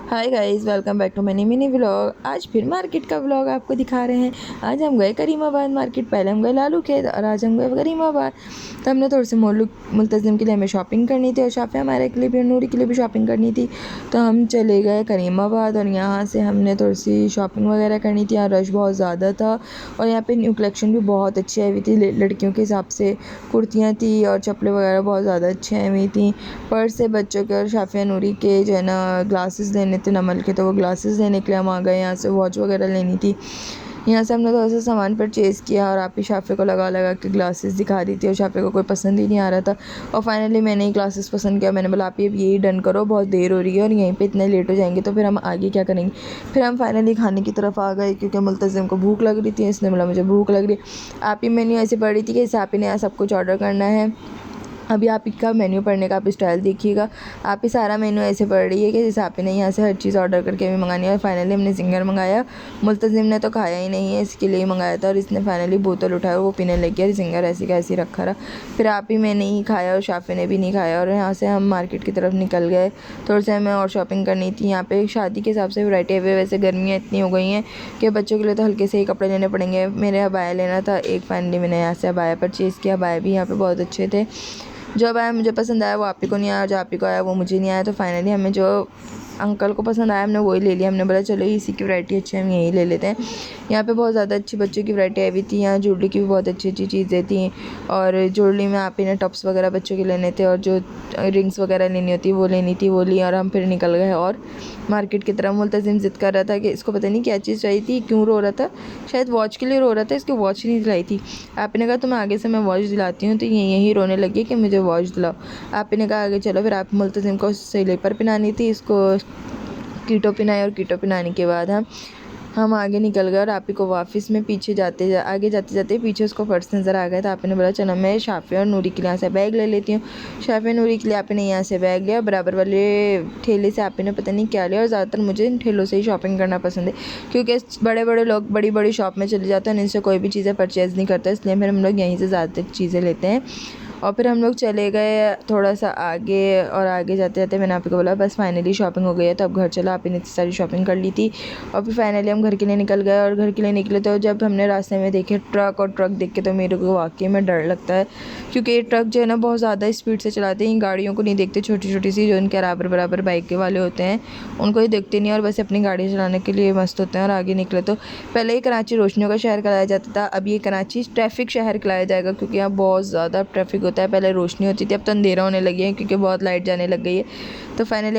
Hi guys, welcome back to many mini vlog. आज फिर market का व्लॉग आपको दिखा रहे हैं। आज हम गए करीमाबाद मार्केट। पहले हम गए लालू खेत और आज हम गए करीमाबाद। तो हमने थोड़ी सी मुल्तज़िम के लिए हमें शॉपिंग करनी थी और शाफिया हमारे के लिए भी, नूरी के लिए भी शॉपिंग करनी थी। तो हम चले गए करीमाबाद और यहाँ से हमने थोड़ी सी शॉपिंग वगैरह करनी थी। यहाँ रश बहुत ज़्यादा था और यहाँ पे न्यू कलेक्शन भी बहुत अच्छी आई हुई थी। लड़कियों के हिसाब से कुर्तियाँ थी और चप्पलें वगैरह बहुत ज़्यादा अच्छी आई हुई थी। पर्स से बच्चों के और शाफिया नूरी के जो है ना ग्लासेस लेने थे नमल के, तो वो ग्लासेस लेने के लिए हम आ गए। यहाँ से वॉच वगैरह लेनी थी। यहाँ से हमने थोड़ा सा सामान परचेज़ किया और आप ही शाफे को लगा लगा के ग्लासेस दिखा रही थी और शाफे को कोई पसंद ही नहीं आ रहा था। और फाइनली मैंने ही ग्लासेस पसंद किया। मैंने बोला आप ये यही डन करो, बहुत देर हो रही है और यहीं पे इतने लेट हो जाएंगे तो फिर हम आगे क्या करेंगे। फिर हम फाइनली खाने की तरफ आ गए क्योंकि मुल्तज़िम को भूख लग रही थी। इसने बोला मुझे भूख लग रही है। आप ही मेन्यू ऐसे पढ़ रही थी कि इस आप ही ने यहाँ सब कुछ ऑर्डर करना है। अभी आप ही का मेन्यू पढ़ने का आप स्टाइल देखिएगा। आप ही सारा मेन्यू ऐसे पढ़ रही है कि जैसे आप ही ने यहाँ से हर चीज़ ऑर्डर करके भी मंगानी है। और फाइनली हमने जिंगर मंगाया। मुल्तज़िम ने तो खाया ही नहीं है, इसके लिए ही मंगाया था और इसने फाइनली बोतल उठाया और वो पीने लग गया। जिंगर ऐसे का ऐसे रखा रहा। फिर आप ही मैंने ही खाया और शाफी ने भी नहीं खाया। और यहाँ से हम मार्केट की तरफ निकल गए। थोड़ी सी हमें और शॉपिंग करनी थी। यहाँ पे शादी के हिसाब से वैरायटी है। वैसे गर्मियाँ इतनी हो गई हैं कि बच्चों के लिए तो हल्के से ही कपड़े लेने पड़ेंगे। मेरे अबाया लेना था एक, फाइनली मैंने यहाँ से अबाया परचेज़ किया। अबाया भी यहाँ पे बहुत अच्छे थे। जो अबाया मुझे पसंद आया वो आप ही को नहीं आया, जो आप ही को आया वो मुझे नहीं आया। तो फाइनली हमें जो अंकल को पसंद आया हमने वही ले लिया। हमने बोला चलो इसी की वैरायटी अच्छी है, हम यही ले लेते हैं। यहाँ पे बहुत ज़्यादा अच्छी बच्चों की वैरायटी आई हुई थी। यहाँ ज्वेलरी की भी बहुत अच्छी अच्छी चीज़ें थी और ज्वेलरी में आप ही ने टॉप्स वगैरह बच्चों के लेने थे और जो रिंग्स वगैरह लेनी होती वो लेनी थी, वो ली। और हम फिर निकल गए और मार्केट की तरफ। मुल्तज़िम ज़िद कर रहा था कि इसको पता नहीं क्या चीज़ चाहिए थी, क्यों रो रहा था, शायद वॉच के लिए रो रहा था। इसकी वॉच नहीं दिलाई थी। आप ने कहा तो मैं आगे से मैं वॉच दिलाती हूँ, तो यही रोने लगी कि मुझे वॉच दिलाओ। आप ने कहा आगे चलो। फिर आप मुल्तज़िम को स्लीपर पहनानी थी, इसको कीटो पिनाई और कीटो पिनाने के बाद हम आगे निकल गए। और आप ही को वापस में पीछे आगे जाते जाते पीछे उसको पर्स नज़र आ गया। तो आपने बोला चलो मैं शाफिया और नूरी के लिए यहाँ से बैग ले लेती हूँ। शाफिया नूरी के लिए आपने यहाँ से बैग लिया। बराबर वाले ठेले से आपने पता नहीं क्या लिया। और ज़्यादातर मुझे इन ठेलों से ही शॉपिंग करना पसंद है क्योंकि बड़े बड़े लोग बड़ी बड़ी शॉप में चले जाते हैं, इनसे कोई भी चीज़ें परचेज़ नहीं करता, इसलिए फिर हम लोग यहीं से ज़्यादातर चीज़ें लेते हैं। और फिर हम लोग चले गए थोड़ा सा आगे और आगे जाते जाते मैंने आप ही को बोला बस फाइनली शॉपिंग हो गई है तो अब घर चला। आप ही ने इतनी सारी शॉपिंग कर ली थी और फिर फाइनली हम घर के लिए निकल गए। और घर के लिए निकले तो जब हमने रास्ते में देखे ट्रक और ट्रक देख के तो मेरे को वाकई में डर लगता है क्योंकि ये ट्रक जो है ना बहुत ज़्यादा स्पीड से चलाते हैं। गाड़ियों को नहीं देखते, छोटी छोटी सी जो इनके बराबर बाइक के वाले होते हैं उनको ही देखते नहीं और बस अपनी गाड़ी चलाने के लिए मस्त होते हैं। और आगे निकले तो पहले ही कराची रोशनियों का शहर कहलाया जाता था, अब ये कराची ट्रैफिक शहर कहलाया जाएगा क्योंकि यहाँ बहुत ज़्यादा ट्रैफिक होता है। पहले रोशनी होती थी, अब तो अंधेरा होने लगी है क्योंकि बहुत लाइट जाने लग गई है। तो फाइनली